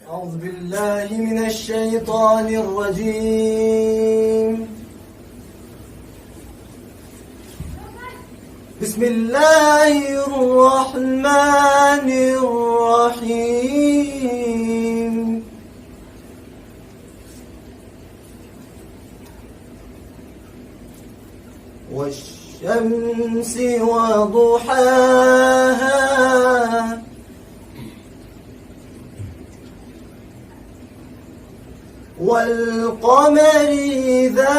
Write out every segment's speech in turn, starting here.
أعوذ بالله من الشيطان الرجيم. بسم الله الرحمن الرحيم. والشمس وضحاها والقمر إذا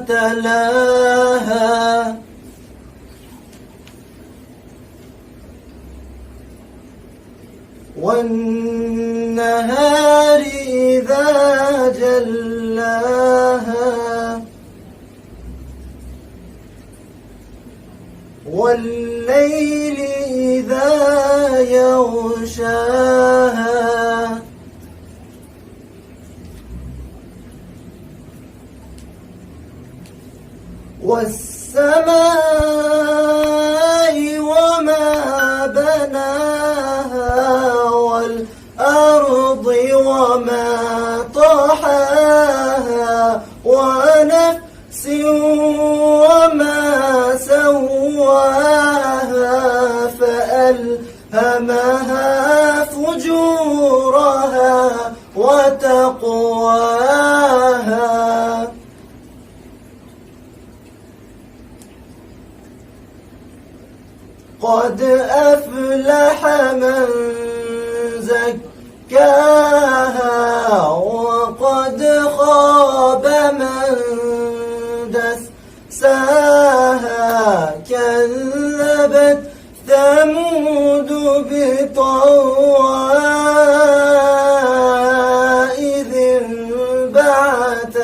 تلاها والنهار إذا جلاها والليل إذا يغشاها والسماء وما بناها والأرض وما طحاها ونفس وما سواها فألهمها فجورها وتقواها قد أفلح من زكاها وقد خاب من دساها كذبت ثمود بطغواها إذ انبعث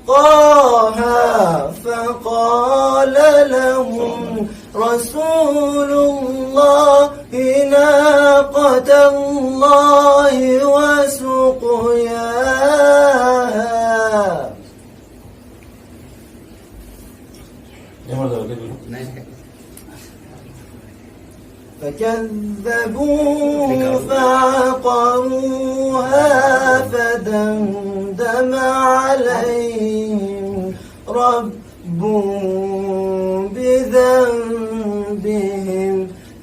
أشقاها فقال لهم رسول الله ناقة الله وسقياها فكذبوه فعقروها فدمدم عليهم ربهم بذنبهم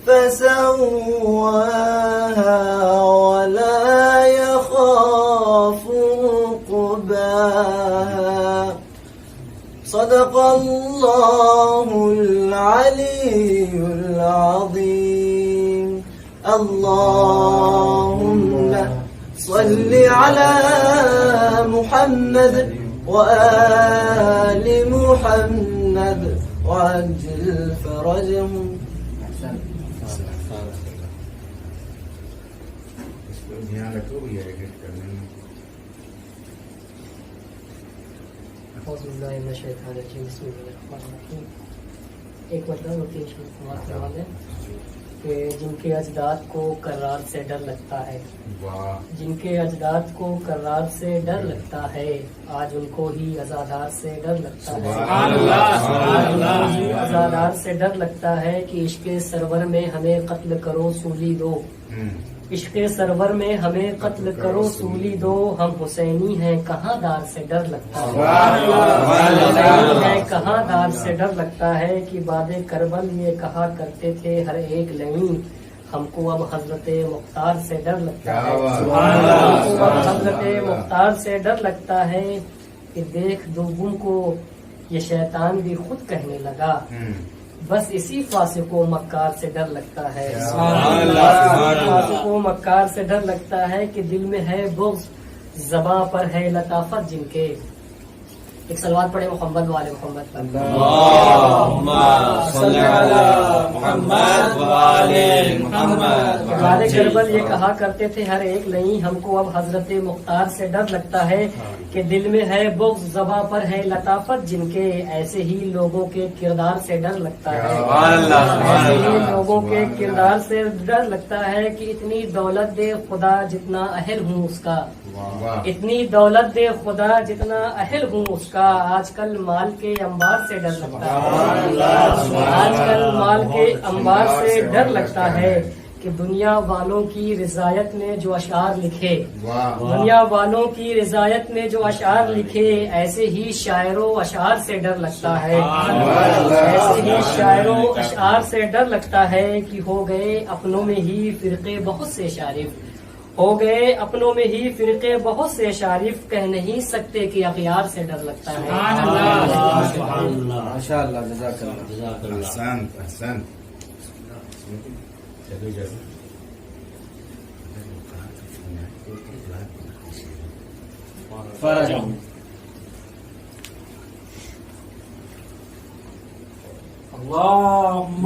فسواها ولا يخاف عقباها. صدق الله العلي العظيم. اللهم صل على محمد وآل محمد وعجل فرجهم. ایک مطلب ہوتی ہے کہ جن کے اجداد کو کرار سے ڈر لگتا ہے، جن کے اجداد کو کرار سے ڈر لگتا ہے، آج ان کو ہی ازادار سے ڈر لگتا ہے، ازادار سے ڈر لگتا ہے کہ عشق سرور میں ہمیں قتل کرو سولی دو، عشق سرور میں ہمیں قتل کرو سولی دو، ہم حسینی ہیں کہاں دار سے ڈر لگتا ہے، حسینی ہیں کہاں دار سے ڈر لگتا ہے کہ باد کربل یہ کہا کرتے تھے ہر ایک لعین ہم کو اب حضرت مختار سے ڈر لگتا ہے، ہم کو اب حضرت مختار سے ڈر لگتا ہے کہ دیکھ دوگم کو یہ شیطان بھی خود کہنے لگا بس اسی فاسق و مکار سے ڈر لگتا ہے، فاسق و مکار سے ڈر لگتا ہے کہ دل میں ہے بغض زباں پر ہے لطافت جن کے. ایک صلوات پڑھے محمد والے محمد پر. اللہم صلی علی محمد وآلِ محمد. باد کربل یہ کہا کرتے تھے ہر ایک نہیں ہم کو اب حضرت مختار سے ڈر لگتا ہے کہ دل میں ہے بغض زباں پر ہے لطافت جن کے، ایسے ہی لوگوں کے کردار سے ڈر لگتا ہے، ایسے ہی لوگوں کے کردار سے ڈر لگتا ہے کہ اتنی دولت دے خدا جتنا اہل ہوں اس کا، اتنی دولت دے خدا جتنا اہل ہوں اس کا، آج کل مال کے انبار سے ڈر لگتا ہے، آج کل مال کے انبار سے ڈر لگتا ہے کہ دنیا والوں کی رضایت میں جو اشعار لکھے، واہ دنیا والوں کی رضایت میں جو اشعار لکھے، ایسے ہی شاعر و اشعار سے ڈر لگتا ہے، ایسے ہی شاعر و اشعار سے ڈر لگتا ہے کہ ہو گئے اپنوں میں ہی فرقے بہت سے شارف، ہو گئے اپنوں میں ہی فرقے بہت سے شارف، کہہ نہیں سکتے کہ اغیار سے ڈر لگتا ہے۔ ماشاء اللہ، جزاک اللہ۔ احسنت احسنت۔ اللهم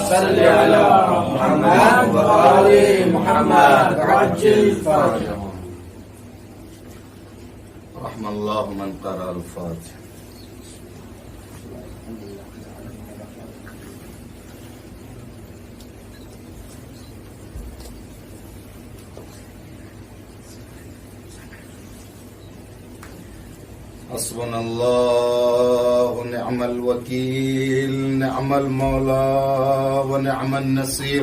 صل على محمد وآل محمد وعجل فرجهم. رحم الله من قرأ الفاتحة. حسبنا الله نعم الوكيل، نعم المولى ونعم النصير.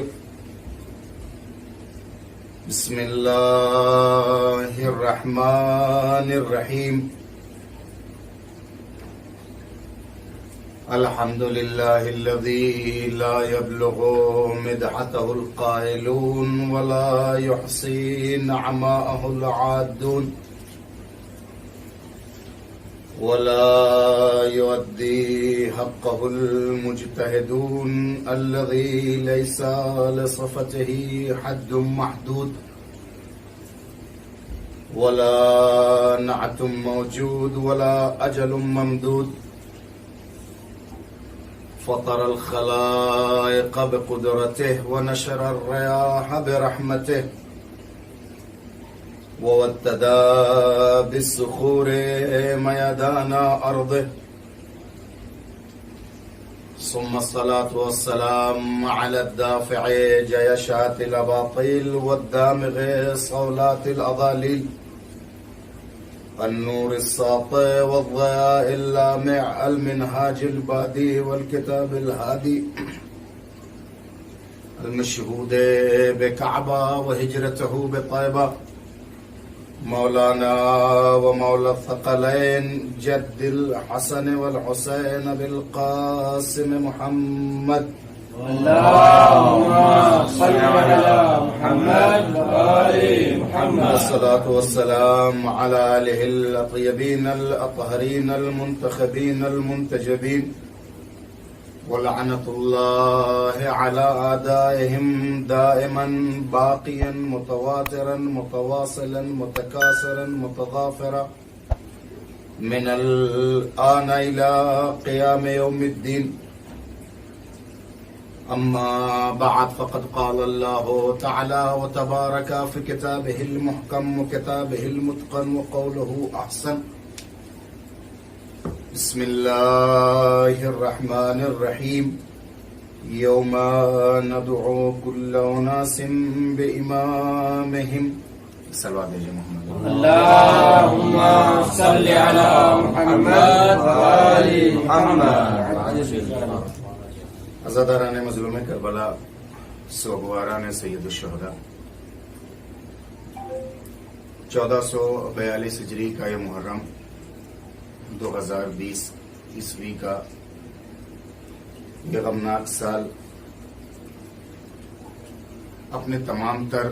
بسم الله الرحمن الرحيم. الحمد لله الذي لا يبلغ مدحته القائلون ولا يحصي نعماءه العادون، ولا يؤدي حقه المجتهدون، الذي ليس لصفته حد محدود ولا نعت موجود ولا أجل ممدود. فطر الخلائق بقدرته ونشر الرياح برحمته، ووتدا بالصخور ميدان أرضه. ثم الصلاة والسلام على الدافع جيشات الأباطيل والدامغ صولات الأضاليل، النور الساطع والضياء اللامع، المنهاج البادي والكتاب الهادي، المشهود بكعبة وهجرته بطيبة، مولانا ومولى الثقلين جد الحسن والحسين بالقاسم محمد. اللهم صل على محمد وآل محمد. والصلاة والسلام على آله الطيبين الأطهرين المنتخبين المنتجبين، ولعنة الله على أعدائهم دائما باقيا متواترا متواصلا متكاثرا متضافرا من الآن إلى قيام يوم الدين. أما بعد، فقد قال الله تعالى وتبارك في كتابه المحكم وكتابه المتقن وقوله أحسن. بسم الله الرحمن الرحيم. يوم ندعو كل أناس بإمامهم. صلوات محمد. اللهم صل على محمد وآل محمد. عزاداران مظلوم کربلا، سوگواران سید الشہداء، 1442 ہجری کا یہ محرم 2020 عیسوی کا یہ غمناک سال اپنے تمام تر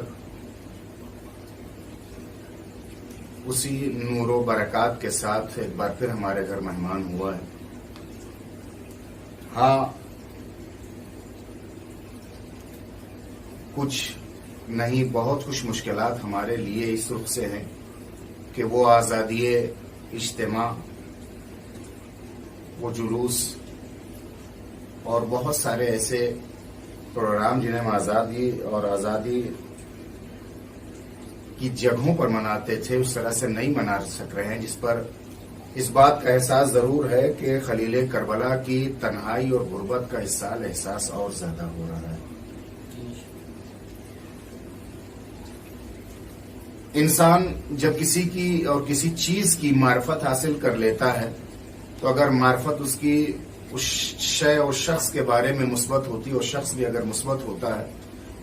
اسی نور و برکات کے ساتھ ایک بار پھر ہمارے گھر مہمان ہوا ہے. ہاں، کچھ نہیں، بہت کچھ مشکلات ہمارے لیے اس رخ سے ہیں کہ وہ آزادی اجتماع، وہ جلوس اور بہت سارے ایسے پروگرام جنہیں ہم آزادی اور آزادی کی جگہوں پر مناتے تھے اس طرح سے نہیں منا سک رہے ہیں، جس پر اس بات کا احساس ضرور ہے کہ خلیل کربلا کی تنہائی اور غربت کا اس سال احساس اور زیادہ ہو رہا ہے. انسان جب کسی کی اور کسی چیز کی معرفت حاصل کر لیتا ہے تو اگر معرفت اس کی اس شے اور شخص کے بارے میں مثبت ہوتی اور شخص بھی اگر مثبت ہوتا ہے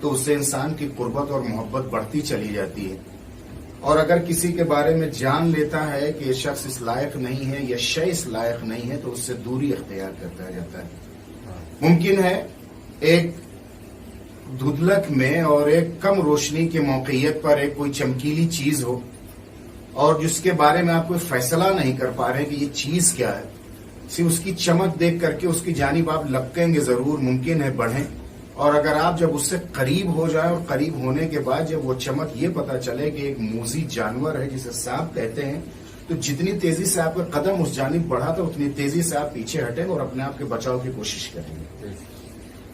تو اس سے انسان کی قربت اور محبت بڑھتی چلی جاتی ہے. اور اگر کسی کے بارے میں جان لیتا ہے کہ یہ شخص اس لائق نہیں ہے یا شے اس لائق نہیں ہے تو اس سے دوری اختیار کرتا جاتا ہے. ممکن ہے ایک دھندلک میں اور ایک کم روشنی کے موقعیت پر ایک کوئی چمکیلی چیز ہو اور جس کے بارے میں آپ کوئی فیصلہ نہیں کر پا رہے کہ یہ چیز کیا ہے. صرف اس کی چمک دیکھ کر کے اس کی جانب آپ لپکیں گے ضرور، ممکن ہے بڑھیں. اور اگر آپ جب اس سے قریب ہو جائیں اور قریب ہونے کے بعد جب وہ چمک یہ پتا چلے کہ ایک موذی جانور ہے جسے سانپ کہتے ہیں، تو جتنی تیزی سے آپ کا قدم اس جانب بڑھا تو اتنی تیزی سے آپ پیچھے ہٹیں اور اپنے آپ کے بچاؤ کی کوشش کریں گے.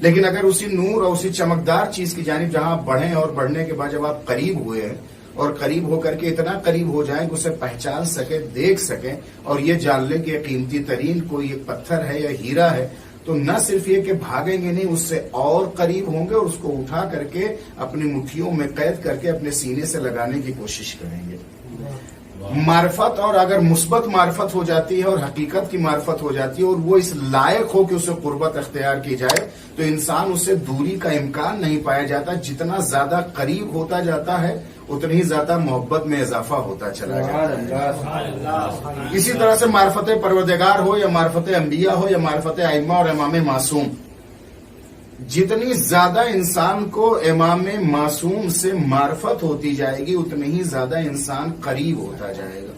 لیکن اگر اسی نور اور اسی چمکدار چیز کی جانب جہاں آپ بڑھیں اور بڑھنے کے بعد جب آپ قریب ہوئے ہیں اور قریب ہو کر کے اتنا قریب ہو جائیں کہ اسے پہچان سکیں، دیکھ سکیں اور یہ جان لیں کہ قیمتی ترین کوئی ایک پتھر ہے یا ہیرا ہے، تو نہ صرف یہ کہ بھاگیں گے نہیں، اس سے اور قریب ہوں گے اور اس کو اٹھا کر کے اپنی مٹھیوں میں قید کر کے اپنے سینے سے لگانے کی کوشش کریں گے. معرفت، اور اگر مثبت معرفت ہو جاتی ہے اور حقیقت کی معرفت ہو جاتی ہے اور وہ اس لائق ہو کہ اسے قربت اختیار کی جائے تو انسان اس سے دوری کا امکان نہیں پایا جاتا. جتنا زیادہ قریب ہوتا جاتا ہے اتنی ہی زیادہ محبت میں اضافہ ہوتا چلا جاتا ہے. اسی طرح سے معرفت پروردگار ہو یا معرفت انبیاء ہو یا معرفت ائمہ اور امام معصوم، جتنی زیادہ انسان کو امام معصوم سے معرفت ہوتی جائے گی اتنی ہی زیادہ انسان قریب ہوتا جائے گا.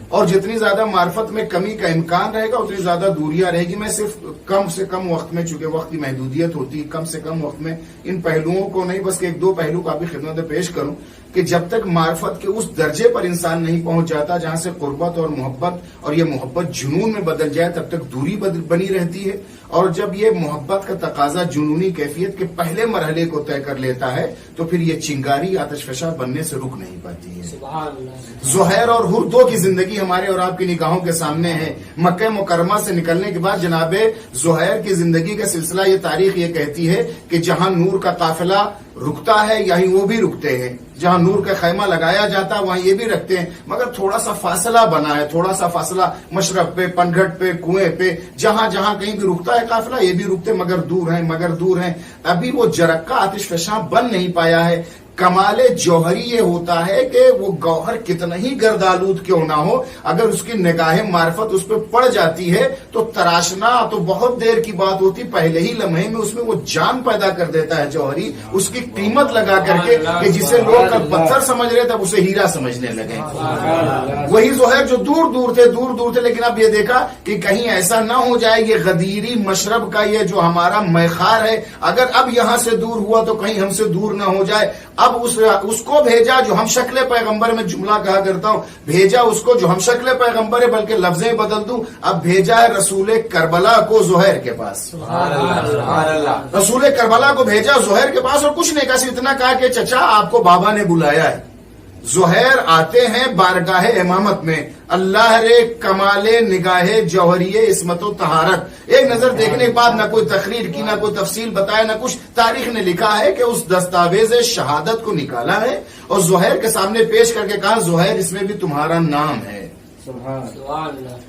اور جتنی زیادہ معرفت میں کمی کا امکان رہے گا اتنی زیادہ دوریاں رہے گی. میں صرف کم سے کم وقت میں، چونکہ وقت کی محدودیت ہوتی ہے، کم سے کم وقت میں ان پہلوؤں کو نہیں، بس ایک دو پہلو کا بھی خدمت میں پیش کروں کہ جب تک معرفت کے اس درجے پر انسان نہیں پہنچ جاتا جہاں سے قربت اور محبت اور یہ محبت جنون میں بدل جائے تب تک دوری بنی رہتی ہے. اور جب یہ محبت کا تقاضا جنونی کیفیت کے پہلے مرحلے کو طے کر لیتا ہے تو پھر یہ چنگاری آتش فشاں بننے سے رک نہیں پاتی ہے. زہیر اور حر دو کی زندگی ہمارے اور آپ کی نگاہوں کے سامنے ہے. مکہ مکرمہ سے نکلنے کے بعد جناب زہیر کی زندگی کا سلسلہ، یہ تاریخ یہ کہتی ہے کہ جہاں نور کا قافلہ رکتا ہے یہیں وہ بھی رکتے ہیں، جہاں نور کا خیمہ لگایا جاتا ہے وہاں یہ بھی رکھتے ہیں، مگر تھوڑا سا فاصلہ بنا ہے، تھوڑا سا فاصلہ مشرق پہ، پنگھٹ پہ، کنویں پہ، جہاں جہاں کہیں بھی رکتا ہے قافلہ یہ بھی رکتے مگر دور ہیں. ابھی وہ جرقہ آتش فشاں بن نہیں پایا ہے. کمال جوہری یہ ہوتا ہے کہ وہ گوہر کتنا ہی گردآلود کیوں نہ ہو، اگر اس کی نگاہ معرفت اس پہ پڑ جاتی ہے تو تراشنا تو بہت دیر کی بات ہوتی، پہلے ہی لمحے میں اس میں وہ جان پیدا کر دیتا ہے جوہری، اس کی قیمت لگا کر کے کہ جسے لوگ کل پتھر سمجھ رہے تھے اسے ہیرا سمجھنے لگے. وہی زہیر جو دور دور تھے لیکن اب یہ دیکھا کہ کہیں ایسا نہ ہو جائے یہ غدیری مشرب کا یہ جو ہمارا میخار ہے، اگر اب یہاں سے دور ہوا تو کہیں ہم سے دور نہ ہو جائے. اب اس کو بھیجا جو ہم شکل پیغمبر، میں جملہ کہا کرتا ہوں، بھیجا اس کو جو ہم شکل پیغمبر ہے بلکہ لفظیں بدل دوں، اب بھیجا ہے رسول کربلا کو زہیر کے پاس. رسول کربلا کو بھیجا زہیر کے پاس اور کچھ نہیں کہا، صرف اتنا کہا کہ چچا آپ کو بابا نے بلایا ہے. زہیر آتے ہیں بارگاہ امامت میں، اللہ رے کمال نگاہ جوہری عصمت و طہارت. ایک نظر دیکھنے کے بعد نہ کوئی تقریر کی، نہ کوئی تفصیل بتایا، نہ کچھ. تاریخ نے لکھا ہے کہ اس دستاویز شہادت کو نکالا ہے اور زہیر کے سامنے پیش کر کے کہا زہیر اس میں بھی تمہارا نام ہے،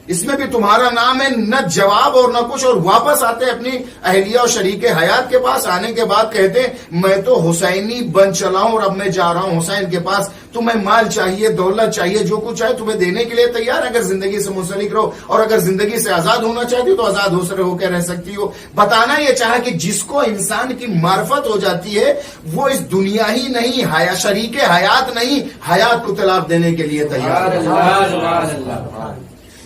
اس میں بھی تمہارا نام ہے. نہ جواب اور نہ کچھ، اور واپس آتے اپنی اہلیہ اور شریک حیات کے پاس. آنے کے بعد کہتے میں تو حسینی بن چلا ہوں اور اب میں جا رہا ہوں حسین کے پاس. تمہیں مال چاہیے، دولت چاہیے، جو کچھ چاہے تمہیں دینے کے لیے تیار. اگر زندگی سے منسلک رہو اور اگر زندگی سے آزاد ہونا چاہتی ہو تو آزاد ہو کے رہ سکتی ہو. بتانا یہ چاہا کہ جس کو انسان کی معرفت ہو جاتی ہے وہ اس دنیا ہی نہیں، شریک حیات نہیں، حیات کو طلاق دینے کے لیے تیار ہے.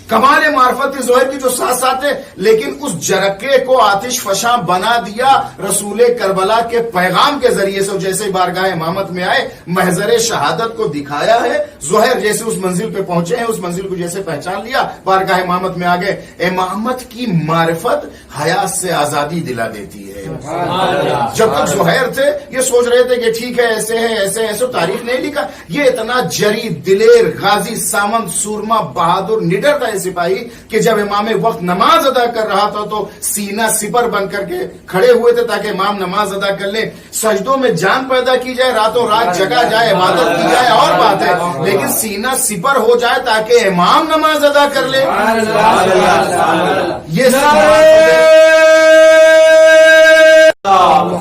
کمال معرفت زہیر کی جو ساتھ ہے، لیکن اس جرقے کو آتش فشاں بنا دیا رسول کربلا کے پیغام کے ذریعے سے. جیسے بارگاہ امامت میں آئے محضر شہادت کو دکھایا ہے. زہیر جیسے اس منزل پہ پہنچے ہیں، اس منزل کو جیسے پہچان لیا، بارگاہ امامت میں آگئے. امامت کی معرفت حیات سے آزادی دلا دیتی ہے. جب تک زہیر تھے یہ سوچ رہے تھے کہ ٹھیک ہے ایسے ہیں ایسے ایسے، تاریخ نہیں لکھا. یہ اتنا جری دلیر غازی سامنت سورما بہادر نڈر تھا سپاہی کہ جب امام وقت نماز ادا کر رہا تھا تو سینہ سپر بن کر کے کھڑے ہوئے تھے تاکہ امام نماز ادا کر لیں. سجدوں میں جان پیدا کی جائے، راتوں رات جگہ جائے، عبادت کی جائے اور بات ہے، لیکن سینہ سپر ہو جائے تاکہ امام نماز ادا کر لے. یہ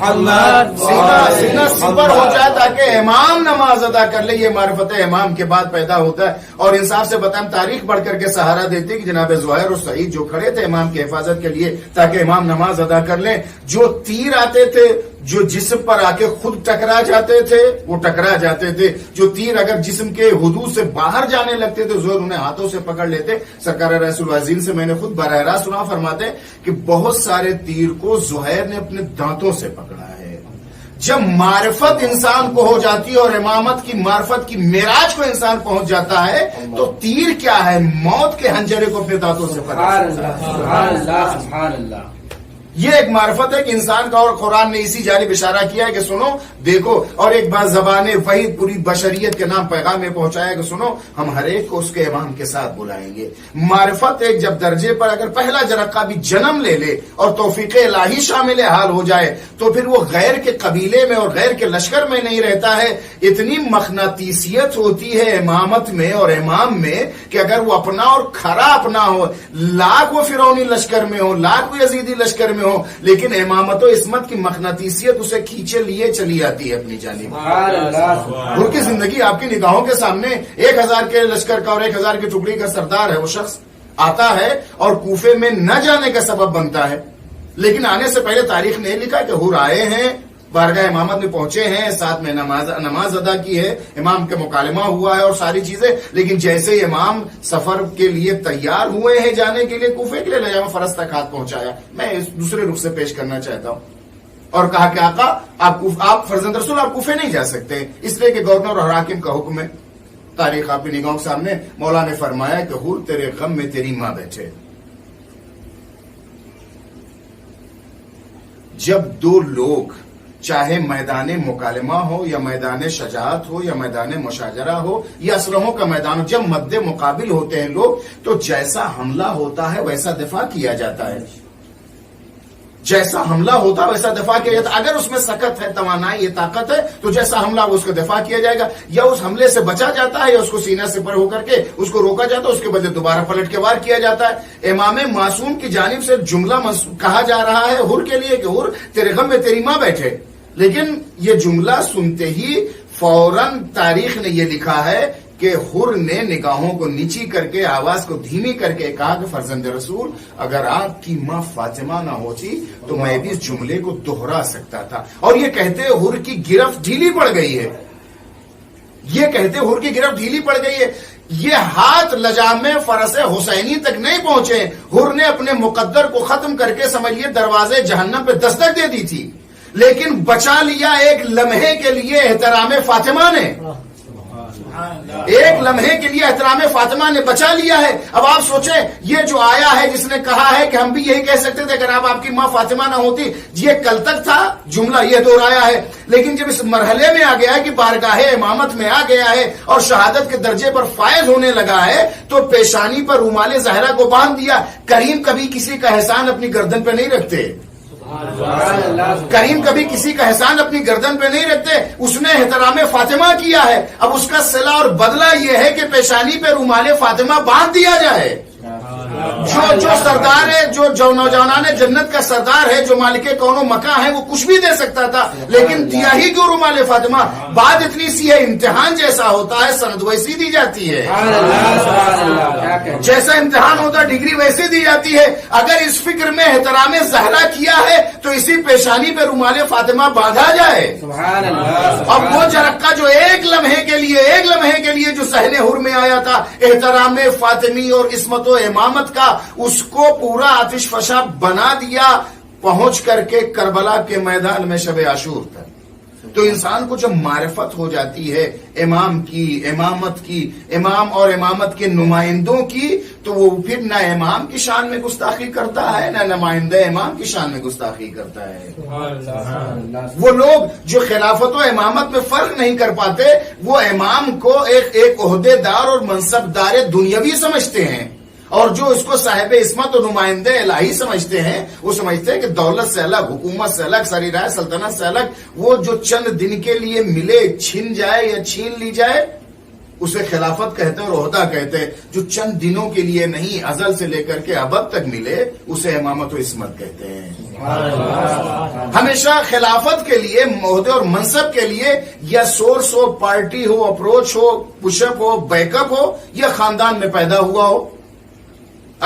محمد سینہ سپر ہو جائے تاکہ امام نماز ادا کر لے. یہ معرفت امام کے بعد پیدا ہوتا ہے. اور انصاف سے بتائیں تاریخ بڑھ کر کے سہارا دیتی کہ جناب زہیر اور سعید جو کھڑے تھے امام کی حفاظت کے لیے تاکہ امام نماز ادا کر لیں. جو تیر آتے تھے جو جسم پر آ کے خود ٹکرا جاتے تھے وہ ٹکرا جاتے تھے. جو تیر اگر جسم کے حدود سے باہر جانے لگتے تو زہر انہیں ہاتھوں سے پکڑ لیتے. سرکار رسول عظیم سے میں نے خود براہ راست سنا فرماتے کہ بہت سارے تیر کو زہیر نے اپنے دانتوں سے پکڑا ہے. جب معرفت انسان کو ہو جاتی ہے اور امامت کی معرفت کی معراج کو انسان پہنچ جاتا ہے تو تیر کیا ہے موت کے حنجرے کو اپنے دانتوں سے پکڑ سکتا ہے. سبحان اللہ سبحان اللہ. یہ ایک معرفت ہے کہ انسان کا. اور قرآن نے اسی جانب اشارہ کیا ہے کہ سنو دیکھو. اور ایک بات زبان وحید پوری بشریت کے نام پیغام میں پہنچایا کہ سنو ہم ہر ایک کو اس کے امام کے ساتھ بلائیں گے. معرفت ایک جب درجے پر اگر پہلا جرقہ بھی جنم لے لے اور توفیق الہی شامل حال ہو جائے تو پھر وہ غیر کے قبیلے میں اور غیر کے لشکر میں نہیں رہتا ہے. اتنی مقناطیسیت ہوتی ہے امامت میں اور امام میں کہ اگر وہ اپنا اور کھرا اپنا ہو لاکھ وہ فرعونی لشکر میں ہو لاکھ وہ یزیدی لشکر میں ہو لیکن امامت و عصمت کی مقناطیسیت اسے کھینچے لیے چلی آتی ہے اپنی جانب. ان کی زندگی آپ کی نگاہوں کے سامنے 1000 کے لشکر کا اور 1000 کی ٹکڑی کا سردار ہے. وہ شخص آتا ہے اور کوفے میں نہ جانے کا سبب بنتا ہے لیکن آنے سے پہلے تاریخ نے لکھا کہ حور آئے ہیں بارگاہ امامت میں پہنچے ہیں ساتھ میں نماز ادا کی ہے امام کے مکالمہ ہوا ہے اور ساری چیزیں. لیکن جیسے ہی امام سفر کے لیے تیار ہوئے ہیں جانے کے لیے کوفے کے لیے لے جاؤ فرض تک ہاتھ پہنچایا. میں اس دوسرے رخ سے پیش کرنا چاہتا ہوں اور کہا کہ آقا آپ فرزند رسول آپ کوفے نہیں جا سکتے اس لیے کہ گورنر اور حاکم کا حکم ہے. تاریخ آپ کی نگاہوں کے سامنے مولا نے فرمایا کہ حور تیرے غم میں تیری ماں بیٹھے. جب دو لوگ چاہے میدان مکالمہ ہو یا میدان شجاعت ہو یا میدان مشاجرہ ہو یا اسلحوں کا میدان ہو جب مد مقابل ہوتے ہیں لوگ تو جیسا حملہ ہوتا ہے ویسا دفاع کیا جاتا ہے. جیسا حملہ ہوتا ہے ویسا دفاع کیا جاتا ہے. اگر اس میں سکت ہے توانائی یہ طاقت ہے تو جیسا حملہ وہ اس کا دفاع کیا جائے گا. یا اس حملے سے بچا جاتا ہے یا اس کو سینہ سے پر ہو کر کے اس کو روکا جاتا ہے اس کے بدلے دوبارہ پلٹ کے وار کیا جاتا ہے. امام معصوم کی جانب سے جملہ کہا جا رہا ہے حور کے لیے کہ حور تیرے غم میں تیری ماں بیٹھے. لیکن یہ جملہ سنتے ہی فوراً تاریخ نے یہ لکھا ہے کہ حر نے نگاہوں کو نیچی کر کے آواز کو دھیمی کر کے کہا کہ فرزند رسول اگر آپ کی ماں فاطمہ نہ ہوتی تو میں بھی اس جملے کو دوہرا سکتا تھا. اور یہ کہتے حر کی گرفت ڈھیلی پڑ گئی ہے. یہ کہتے حر کی گرفت ڈھیلی پڑ گئی ہے. یہ ہاتھ لجام فرس حسینی تک نہیں پہنچے. حر نے اپنے مقدر کو ختم کر کے سمجھیے دروازے جہنم پہ دستک دے دی تھی لیکن بچا لیا ایک لمحے کے لیے احترام فاطمہ نے. ایک لمحے کے لیے احترام فاطمہ نے بچا لیا ہے. اب آپ سوچیں یہ جو آیا ہے جس نے کہا ہے کہ ہم بھی یہی کہہ سکتے تھے اگر آپ کی ماں فاطمہ نہ ہوتی یہ کل تک تھا جملہ یہ دہرایا ہے. لیکن جب اس مرحلے میں آ گیا ہے کہ بارگاہ امامت میں آ گیا ہے اور شہادت کے درجے پر فائز ہونے لگا ہے تو پیشانی پر رومال زہرا کو باندھ دیا. کریم کبھی کسی کا احسان اپنی گردن پہ نہیں رکھتے. کریم کبھی کسی کا احسان اپنی گردن پہ نہیں رکھتے. اس نے احترام فاطمہ کیا ہے. اب اس کا صلہ اور بدلہ یہ ہے کہ پیشانی پہ رومال فاطمہ باندھ دیا جائے. جو سردار ہے جو نوجوانان جنت کا سردار ہے جو مالک کون و مکان ہے وہ کچھ بھی دے سکتا تھا لیکن دیا ہی کیوں رومال فاطمہ. بات اتنی سی ہے امتحان جیسا ہوتا ہے سند ویسی دی جاتی ہے. جیسا امتحان ہوتا ہے ڈگری ویسے دی جاتی ہے. اگر اس فکر میں احترام زہرا کیا ہے تو اسی پیشانی پہ رومال فاطمہ باندھا جائے. اب وہ جرقہ جو ایک لمحے کے لیے جو صحن حر میں آیا تھا احترام فاطمی اور عصمت و امامت کا اس کو پورا آتش فشاں بنا دیا پہنچ کر کے کربلا کے میدان میں شب عاشور تک. تو انسان کو جب معرفت ہو جاتی ہے امام کی امامت کی امام اور امامت کے نمائندوں کی تو وہ پھر نہ امام کی شان میں گستاخی کرتا ہے نہ نمائندہ امام کی شان میں گستاخی کرتا ہے. وہ لوگ جو خلافت و امامت میں فرق نہیں کر پاتے وہ امام کو ایک عہدے دار اور منصب دار دنیاوی سمجھتے ہیں اور جو اس کو صاحب عصمت و نمائندے الہی سمجھتے ہیں وہ سمجھتے ہیں کہ دولت سے الگ حکومت سے الگ سری رائے سلطنت سے الگ وہ جو چند دن کے لیے ملے چھن جائے یا چھین لی جائے اسے خلافت کہتے اور عہدہ کہتے. جو چند دنوں کے لیے نہیں ازل سے لے کر کے ابد تک ملے اسے امامت و عصمت کہتے ہیں. ہمیشہ خلافت کے لیے، عہدے اور منصب کے لیے، یا سورس ہو، پارٹی ہو، اپروچ ہو، پش اپ ہو، بیک اپ ہو، یا خاندان میں پیدا ہوا ہو.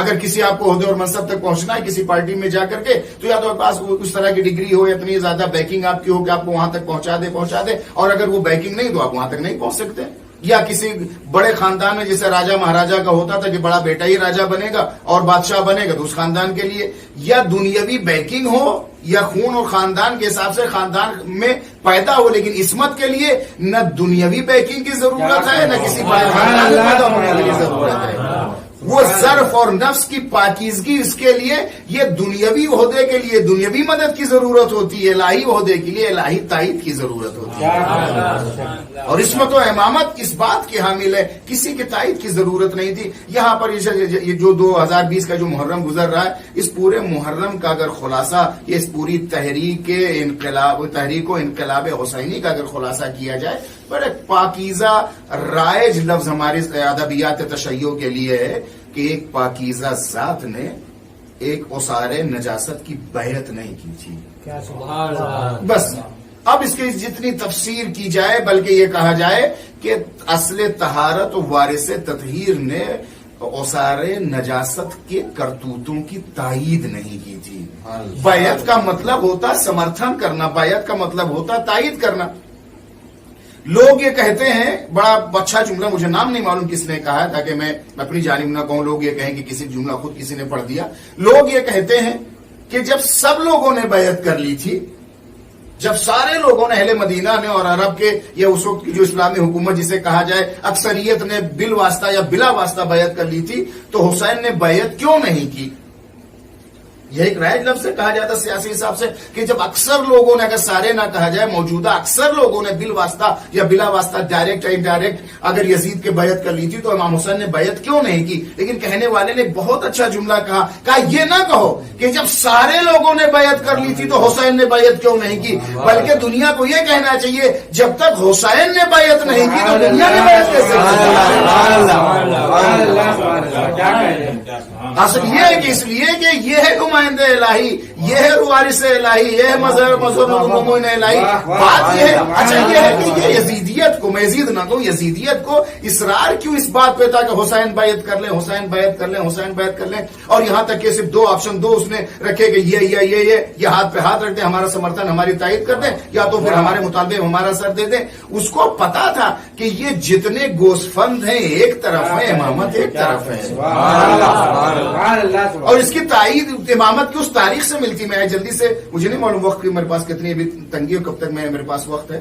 اگر کسی آپ کو عہدے اور منصب تک پہنچنا ہے کسی پارٹی میں جا کر کے، تو یا تو آپ پاس اس طرح کی ڈگری ہو، اتنی زیادہ بیکنگ آپ کی ہو کہ آپ کو وہاں تک پہنچا دے، اور اگر وہ بیکنگ نہیں تو آپ وہاں تک نہیں پہنچ سکتے. یا کسی بڑے خاندان میں جیسے راجا مہاراجا کا ہوتا تھا کہ بڑا بیٹا ہی راجا بنے گا اور بادشاہ بنے گا، تو اس خاندان کے لیے یا دنیاوی بیکنگ ہو یا خون اور خاندان کے حساب سے خاندان میں پیدا ہو، لیکن عصمت کے لیے نہ دنیاوی بیکنگ کی ضرورت ہے نہ کسی بڑے خاندان میں پیدا ہونے کی ضرورت ہے. وہ ظرف اور نفس کی پاکیزگی، اس کے لیے یہ دنیاوی عہدے کے لیے دنیاوی مدد کی ضرورت ہوتی ہے، الہی عہدے کے لیے الہی تائید کی ضرورت ہوتی ہے. اور عصمت و امامت اس بات کی حامل ہے، کسی کی تائید کی ضرورت نہیں تھی. یہاں پر یہ جو 2020 کا جو محرم گزر رہا ہے، اس پورے محرم کا اگر خلاصہ، اس پوری تحریک و انقلاب حسینی کا اگر خلاصہ کیا جائے، بڑے پاکیزہ رائج لفظ ہمارے ادبیات تشیع کے لیے ہے کہ ایک پاکیزہ ذات نے ایک اسار نجاست کی بیعت نہیں کی تھی. بس اب اس کی جتنی تفسیر کی جائے، بلکہ یہ کہا جائے کہ اصل طہارت و وارث تطہیر نے اسار نجاست کے کرتوتوں کی تائید نہیں کی تھی. بیعت کا مطلب ہوتا سمرتھن کرنا، بیعت کا مطلب ہوتا تائید کرنا. لوگ یہ کہتے ہیں، بڑا اچھا جملہ، مجھے نام نہیں معلوم کس نے کہا تاکہ میں اپنی جانب نہ کہوں، لوگ یہ کہیں کہ کسی جملہ خود کسی نے پڑھ دیا. لوگ یہ کہتے ہیں کہ جب سب لوگوں نے بیعت کر لی تھی، جب سارے لوگوں نے، اہل مدینہ نے اور عرب کے یا اس وقت کی جو اسلامی حکومت جسے کہا جائے اکثریت نے بالواسطہ یا بلا واسطہ بیعت کر لی تھی، تو حسین نے بیعت کیوں نہیں کی؟ یہ ایک رائج لفظ سے کہا جاتا سیاسی حساب سے کہ جب اکثر لوگوں نے، اگر سارے نہ کہا جائے، موجودہ اکثر لوگوں نے بالواسطہ یا بلا واسطہ، ڈائریکٹ یا انڈائریکٹ اگر یزید کے بیعت کر لی تھی، تو امام حسین نے بیعت کیوں نہیں کی؟ لیکن کہنے والے نے بہت اچھا جملہ کہا یہ نہ کہو کہ جب سارے لوگوں نے بیعت کر لی تھی تو حسین نے بیعت کیوں نہیں کی، بلکہ دنیا کو یہ کہنا چاہیے جب تک حسین نے بیعت نہیں کی تو دنیا نے بیعت کیسے کی؟ اصل یہ ہے کہ اس لیے کہ یہ ہے نمائند الہی، یہ ہے وارث الہی، یہ ہے مذہب الہی. بات یہ ہے، اچھا یہ ہے کہ یہ یزیدیت کو، میں یزید نہ کہوں، یزیدیت کو اصرار کیوں اس بات پہ تھا کہ حسین بیعت کر لیں، حسین بیعت کر لیں، حسین بیعت کر لیں، اور یہاں تک کہ صرف دو آپشن دو اس نے رکھے کہ یہ ہاتھ پہ ہاتھ رکھ دیں، ہمارا سمرتھن، ہماری تائید کر دیں، یا تو پھر ہمارے مطالبے ہمارا سر دے دیں. اس کو پتا تھا کہ یہ جتنے گوسفند ہیں ایک طرف ہے، امامت ایک طرف ہے، اور اس کی تائید امامت کی اس تاریخ سے ملتی. میں جلدی سے، مجھے نہیں معلوم وقت کی میرے پاس کتنی ابھی تنگی اور کب تک میرے پاس وقت ہے.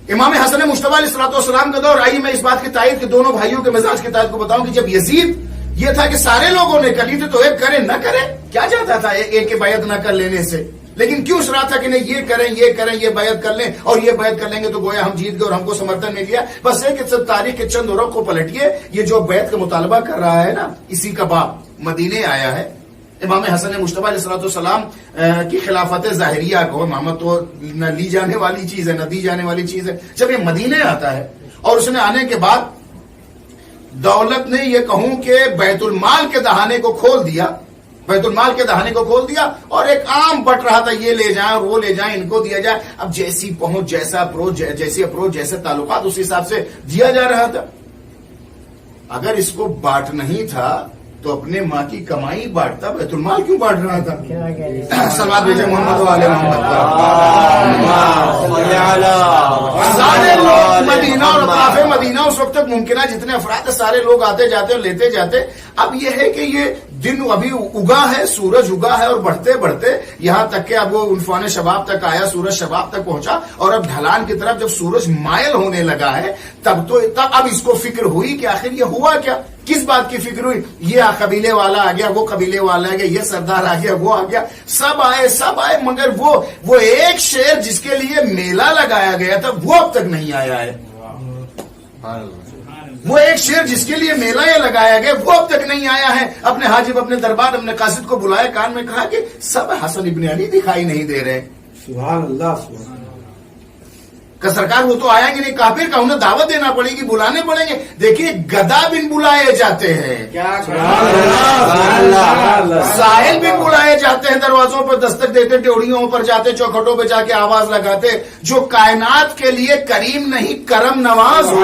امام حسن مجتبی علیہ الصلوۃ والسلام کا دور، آئیے میں اس بات کی تائید کہ دونوں بھائیوں کے مزاج کی تائید کو بتاؤں کہ جب یزید یہ تھا کہ سارے لوگوں نے کر لی تھی تو ایک کرے نہ کرے، کیا چاہتا تھا ایک کے بیعت نہ کر لینے سے؟ لیکن کیوں اس رہا تھا کہ نہیں یہ کریں، یہ بیعت کر لیں، اور یہ بیعت کر لیں گے تو گویا ہم جیت گئے اور ہم کو سمرتھن مل گیا. بس ایک تاریخ کے چند رخ کو پلٹیے، یہ جو بیعت کا مطالبہ کر رہا ہے نا، اسی کا باپ مدینے آیا ہے. امام حسن مجتبی علیہ الصلوۃ والسلام کی خلافت ظاہریہ کو، امامت تو نہ لی جانے والی چیز ہے نہ دی جانے والی چیز ہے. جب یہ مدینے آتا ہے اور اس نے آنے کے بعد دولت نے یہ کہوں کہ بیت المال کے دہانے کو کھول دیا، بیت المال کے دہانے کو کھول دیا، اور ایک عام بٹ رہا تھا، یہ لے جائیں اور وہ لے جائیں، ان کو دیا جائے. اب جیسی پہنچ، جیسا اپروچ، جیسے تعلقات، اس حساب سے دیا جا رہا تھا. اگر اس کو بانٹ نہیں تھا تو اپنے ماں کی کمائی بانٹتا، بیت المال کیوں بانٹ رہا تھا؟ صلوات بھیجیں محمد و آل محمد. سارے لوگ مدینہ اور اطراف مدینہ اس وقت تک ممکنہ جتنے افراد سارے لوگ آتے جاتے اور لیتے جاتے. اب یہ ہے کہ یہ دن ابھی اگا ہے، سورج اگا ہے، اور بڑھتے بڑھتے یہاں تک کہ اب وہ عنفوان شباب تک آیا، سورج شباب تک پہنچا، اور اب ڈھلان کی طرف جب سورج مائل ہونے لگا ہے تب اب اس کو فکر ہوئی کہ آخر یہ ہوا کیا. کس بات کی فکر ہوئی؟ یہ قبیلے والا آ گیا، وہ قبیلے والا آ گیا، یہ سردار آ گیا، وہ آ گیا، سب آئے، مگر وہ ایک شیر جس کے لیے میلہ لگایا گیا تھا وہ اب تک نہیں آیا ہے. وہ ایک شیر جس کے لیے میلہ یہ لگایا گیا وہ اب تک نہیں آیا ہے. اپنے حاجب، اپنے دربار، اپنے قاصد کو بلایا، کان میں کہا کہ سب حسن ابن علی دکھائی نہیں دے رہے. سبحان اللہ. کہ سرکار وہ تو آئیں گے نہیں، کافر کا انہیں دعوت دینا پڑے گی، بلانے پڑیں گے. دیکھیے گدا بن بلائے جاتے ہیں، ساحل بھی بلائے جاتے ہیں، دروازوں پر دستک دیتے، ڈیوڑیوں پر جاتے، چوکھٹوں پہ جا کے آواز لگاتے. جو کائنات کے لیے کریم نہیں کرم نواز ہو،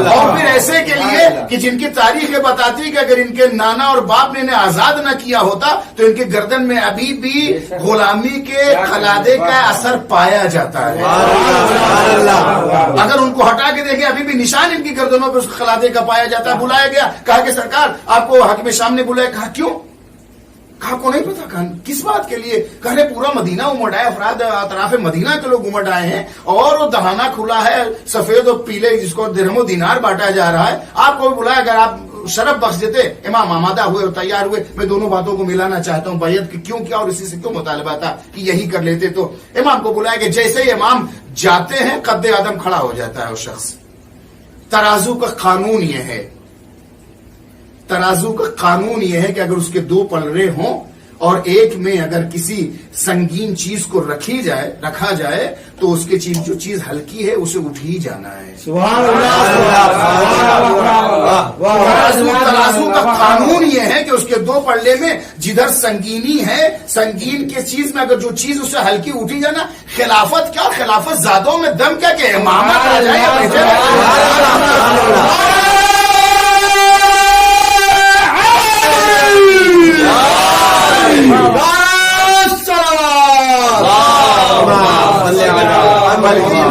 اور پھر ایسے کے لیے کہ جن کی تاریخ بتاتی کہ اگر ان کے نانا اور باپ نے انہیں آزاد نہ کیا ہوتا تو ان کے گردن میں ابھی بھی غلامی کے خلادے کا اثر پایا جاتا ہے. اگر ان کو ہٹا کے دیکھیں ابھی بھی نشان ان کی گردنوں پہ اس خلادے کا پایا جاتا ہے. بلایا گیا، کہا کہ سرکار آپ کو حاکم شام نے بلایا. کہا کیوں؟ کہا کو نہیں پتا. کہا کس بات کے لیے؟ کہا پورا مدینہ امڑ آئے، افراد اطراف مدینہ کے لوگ امڑ آئے ہیں اور وہ دہانہ کھلا ہے، سفید اور پیلے جس کو درہم و دینار بانٹا جا رہا ہے. آپ کو بلایا، اگر آپ شرف بخش دیتے. امام آمادہ ہوئے اور تیار ہوئے، میں دونوں باتوں کو ملانا چاہتا ہوں، بیعت کیوں کیا اور اسی سے کیوں مطالبہ تھا کہ یہی کر لیتے. تو امام کو بلایا کہ جیسے ہی امام جاتے ہیں قد آدم کھڑا ہو جاتا ہے وہ شخص. ترازو کا قانون یہ ہے، ترازو کا قانون یہ ہے کہ اگر اس کے دو پلڑے ہوں اور ایک میں اگر کسی سنگین چیز کو رکھا جائے تو اس کے چیز جو چیز ہلکی ہے اسے اٹھ ہی جانا ہے. ترازو کا قانون یہ ہے کہ اس کے دو پلڑے میں جدھر سنگینی ہے، سنگین کے چیز میں اگر جو چیز اسے ہلکی اٹھی جانا. خلافت کیا، خلافت زادوں میں دم کیا کہ امامت آ جائے.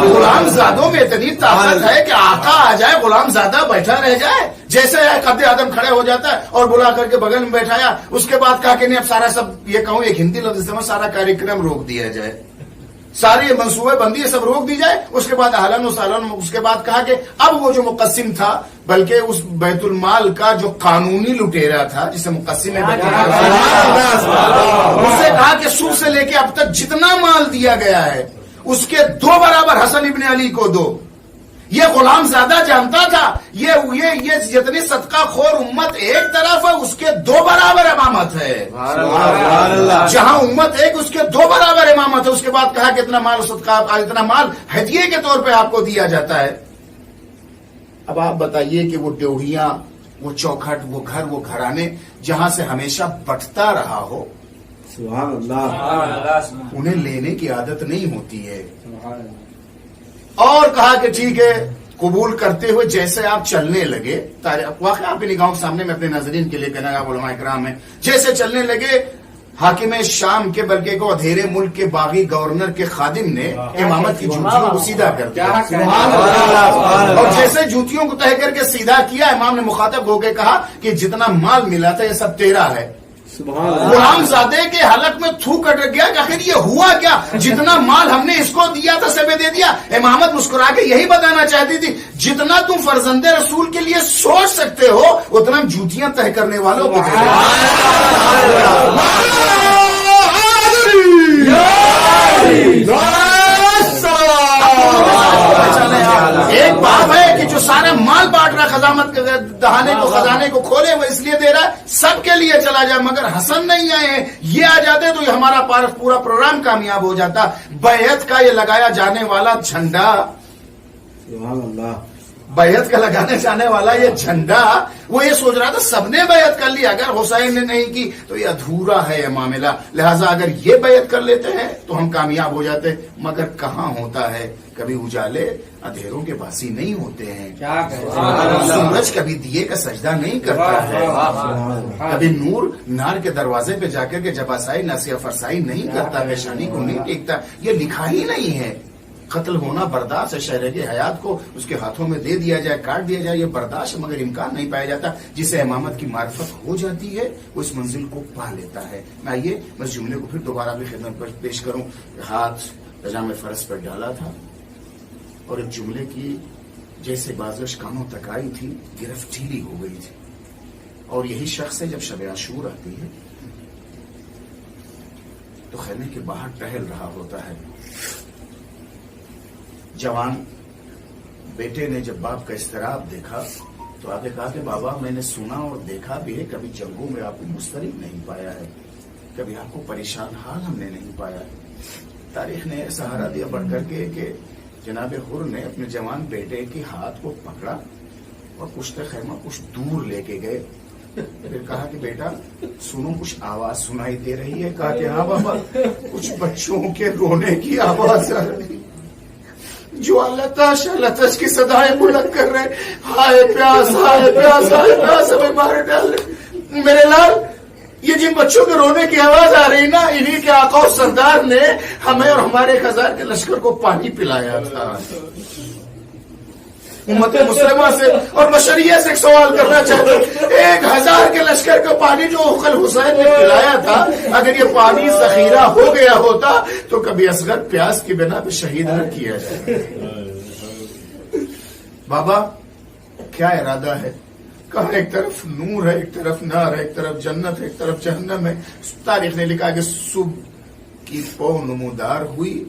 غلام زادوں میں اتنی طاقت ہے کہ آقا آ جائے غلام زادہ بیٹھا رہ جائے. جیسے قد آدم کھڑے ہو جاتا ہے اور بلا کر کے بغل میں بیٹھایا. اس کے بعد کہا کہ نہیں اب سارا سب یہ کہوں ایک ہندی لفظ میں سارا کاریکرم روک دیا جائے، ساری منصوبے بندی سب روک دی جائے. اس کے بعد اہلاً و سہلاً. اس کے بعد کہا کہ اب وہ جو مقسم تھا، بلکہ اس بیت المال کا جو قانونی لٹیرا تھا جسے مقسم اس سے کہا کہ سود سے لے کے اب تک جتنا مال دیا گیا ہے اس کے 2 برابر حسن ابن علی کو دو. یہ غلام زادہ جانتا تھا یہ جتنی صدقہ خور امت ایک طرف ہے اس کے 2 برابر امامت ہے. جہاں امت ایک اس کے 2 برابر امامت ہے. اس کے بعد کہا کہ اتنا مال صدقہ، اتنا مال ہدیے کے طور پہ آپ کو دیا جاتا ہے. اب آپ بتائیے کہ وہ ڈیوڑیاں، وہ چوکھٹ، وہ گھر، وہ گھرانے جہاں سے ہمیشہ بٹتا رہا ہو، سبحان اللہ، انہیں لینے کی عادت نہیں ہوتی ہے. اور کہا کہ ٹھیک ہے قبول کرتے ہوئے جیسے آپ چلنے لگے، واقعہ آپ کی نگاہوں کے سامنے میں اپنے ناظرین کے لیے کہنا گا علماء کرام ہیں، جیسے چلنے لگے حاکم شام کے بلکہ کو ادھیرے ملک کے باغی گورنر کے خادم نے امامت کی جوتیوں کو سیدھا کر دیا. اور جیسے جوتیوں کو تہ کر کے سیدھا کیا، امام نے مخاطب ہو کے کہا کہ جتنا مال ملا تھا یہ سب تیرا ہے. غلام زادے کے حلق میں تھو کٹ گیا کہ آخر یہ ہوا کیا، جتنا مال ہم نے اس کو دیا تھا سبے دے دیا. امامت مسکرا کے یہی بتانا چاہتی تھی جتنا تم فرزند رسول کے لیے سوچ سکتے ہو اتنا جوتیاں تہ کرنے والوں کو ایک باپ ہے کہ جو سارا مال بانٹ رہا، خزانت خزانے کو کھولے وہ اس لیے دے رہا ہے سب کے لیے چلا جائے، مگر حسن نہیں آئے ہیں. یہ آ جاتے تو یہ ہمارا پورا پروگرام کامیاب ہو جاتا. بیعت کا یہ لگایا جانے والا جھنڈا، سبحان اللہ، بیعت کا لگانے جانے والا یہ جھنڈا، وہ یہ سوچ رہا تھا سب نے بیعت کر لی، اگر حسین نے نہیں کی تو یہ ادھورا ہے یہ معاملہ، لہٰذا اگر یہ بیعت کر لیتے ہیں تو ہم کامیاب ہو جاتے. مگر کہاں ہوتا ہے، کبھی اجالے اندھیروں کے باسی نہیں ہوتے ہیں. سورج کبھی دیے کا سجدہ نہیں کرتا ہے، کبھی نور نار کے دروازے پہ جا کر کے جباسائی ناسیہ فرسائی نہیں کرتا، پیشانی کو نہیں ٹیکتا. یہ لکھا ہی نہیں ہے. قتل ہونا برداشت ہے، شہر کی حیات کو اس کے ہاتھوں میں دے دیا جائے، کاٹ دیا جائے، یہ برداشت مگر امکان نہیں پایا جاتا. جسے امامت کی معرفت ہو جاتی ہے وہ اس منزل کو پا لیتا ہے. میں آئیے میں اس جملے کو پھر دوبارہ بھی خدمت پر پیش کروں. ہاتھ رجام فرض پر ڈالا تھا اور ایک جملے کی جیسے بازش کانوں تک آئی تھی، گرفت ڈھیلی ہو گئی تھی. اور یہی شخص ہے جب شب عاشور آتی ہے تو خیمے کے باہر ٹہل رہا ہوتا ہے. جوان بیٹے نے جب باپ کا اضطراب دیکھا تو آگے کہا کہ بابا میں نے سنا اور دیکھا بھی ہے، کبھی جنگوں میں آپ کو مضطرب نہیں پایا ہے، کبھی آپ کو پریشان حال ہم نے نہیں پایا ہے. تاریخ نے سہارا دیا بڑھ کر کے کہ جناب حر نے اپنے جوان بیٹے کے ہاتھ کو پکڑا اور پشت خیمہ کچھ دور لے کے گئے. پھر کہا کہ بیٹا سنو, کچھ آواز سنائی دے رہی ہے؟ کہا کہ ہاں بابا, کچھ بچوں کے رونے کی آواز آ رہی جو لتش لتش کی صدائیں بلند کر رہے, ہائے پیاس ہائے پیاس ہائے پیاس ہمیں مار ڈال. میرے لال, یہ جن بچوں کے رونے کی آواز آ رہی نا, انہی کے آقا و سردار نے ہمیں اور ہمارے 1000 کے لشکر کو پانی پلایا تھا. امت مسلمہ سے اور بشریہ سے ایک سوال کرنا چاہتا ہوں, 1000 کے لشکر کو پانی جو اخل حسین نے پلایا تھا, اگر یہ پانی ذخیرہ ہو گیا ہوتا تو کبھی اصغر پیاس کی بنا پہ شہید نہ کیا جائے. بابا کیا ارادہ ہے؟ کہا ایک طرف نور ہے, ایک طرف نار ہے, ایک طرف جنت ہے, ایک طرف جہنم ہے. تاریخ نے لکھا کہ صبح کی پو نمودار ہوئی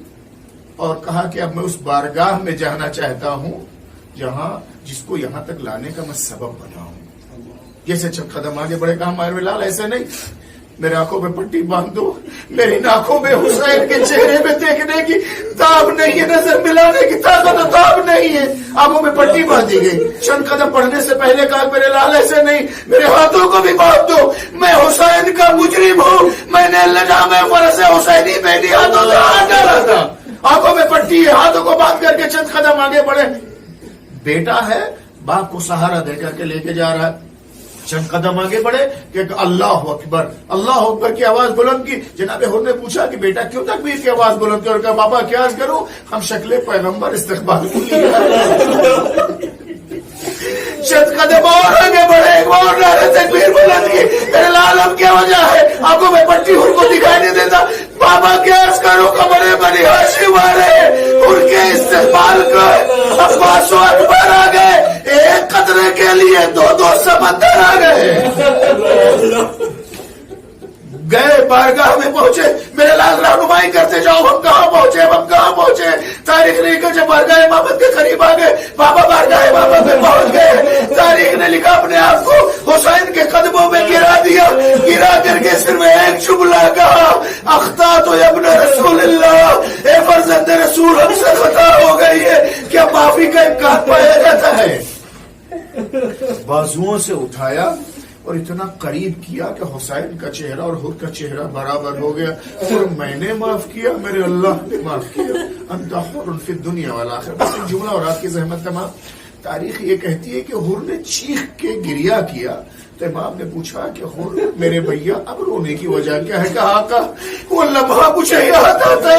اور کہا کہ اب میں اس بارگاہ میں جانا چاہتا ہوں جہاں جس کو یہاں تک لانے کا میں سبب بنا ہوں. جیسے چند قدم آگے بڑھے, کہا ماروی لال ایسے نہیں, میرے آنکھوں میں پٹی باندھ دو, میری آنکھوں میں حسین کے چہرے میں دیکھنے کی تاب نہیں ہے, نظر ملانے کی طاقت و تاب نہیں ہے. آنکھوں میں پٹی باندھی گئی. چند قدم پڑھنے سے پہلے کہا میرے لال ایسے نہیں, میرے ہاتھوں کو بھی باندھ دو, میں حسین کا مجرم ہوں, میں نے لجام فرض حسینی میری ہاتھوں سے ہاتھ ڈالا تھا. آنکھوں میں پٹی ہے, ہاتھوں کو باندھ کر کے چند قدم آگے بڑھے. بیٹا ہے, باپ کو سہارا دے کر کے لے کے جا رہا ہے. چند قدم آگے بڑھے کہ اللہ اکبر, اللہ اکبر کی آواز بلند کی. جناب حر نے پوچھا کہ بیٹا کیوں تکبیر کی آواز بلند کی؟ اور کہا بابا کیا عرض کروں, ہم شکل پیغمبر استقبال کی. چند قدم اور آگے بڑھے, ایک اور نعرہ تکبیر بلند کی. میرے لال اب کیا وجہ ہے؟ آنکھوں میں پٹی حر کو دکھائی نہیں دیتا. بابا کیا عرض کروں, کمرے بنی ہاشم آ رہے, ان کے استقبال کو عباس و اکبر آ گئے, ایک قطرے کے لیے 2 سمندر آ گئے. گئے بارگاہ میں پہنچے. میرے لال رہنمائی کرتے جاؤ, ہم کہاں پہنچے, ہم کہاں پہنچے. تاریخ نے لکھا جب بارگاہ امامت کے قریب آ گئے, بابا بارگاہ امامت میں پہنچ گئے. تاریخ نے لکھا اپنے آپ کو حسین کے قدموں میں گرا دیا, گرا کر کے صرف ایک جملہ کہا, اخطأت یا ابن رسول اللہ, اے فرزند رسول ہم سے خطا ہو گئی ہے. کیا معافی کا امکان پایا جاتا ہے؟ بازوؤں سے اٹھایا اور اتنا قریب کیا کہ حسین کا چہرہ اور حر کا چہرہ برابر ہو گیا. اور میں نے معاف کیا, میرے اللہ نے معاف کیا. انت حر فی الدنیا والآخرہ. بس ایک جملہ اور آپ کی زحمت تمام. تاریخ یہ کہتی ہے کہ حر نے چیخ کے گریا کیا. تو امام نے پوچھا کہ حر میرے بھیا اب رونے کی وجہ کیا ہے؟ کہا آقا وہ لمحہ مجھے یاد آتا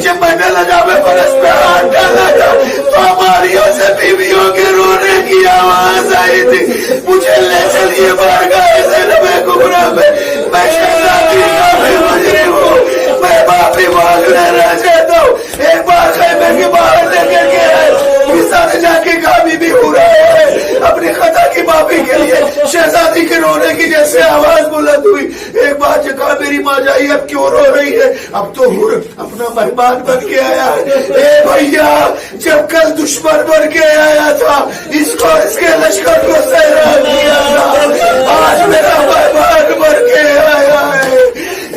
جب میں نے لجام فرض پہ ہاتھ ڈالا تھا تو ہماریوں سے بیویوں کے رونے کی آواز آئی تھی. مجھے لے چلیے بارگاہ زینب کبریٰ میں, میں شہزادی کا بھی مجرم ہوں, میں معافی مانگنے رہ جاتا ہوں. ایک بار خیمے کے باہر لے کے گیا, نے جا کے کہا بی بی ہو رہا ہے اپنی خطا کی معافی کے لیے. شہزادی کے رونے کی جیسے آواز بلند ہوئی. ایک بار جو کہا میری ماں جائی اب کیوں رو رہی ہے؟ اب تو حر اپنا مہمان بن کے آیا ہے. اے بھیا جب کل دشمن بن کے آیا تھا, اس کو اس کے لشکر کو سیراب کیا تھا, آج میرا مہمان بن کے آیا ہے.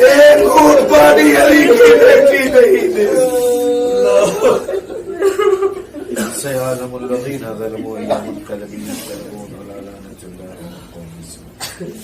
ایک گھونٹ پانی علی کی بیٹی نہیں دے. سيعلم الذين ظلموا أي منقلب ينقلبون ولا لعنة الله على القوم الظالمين.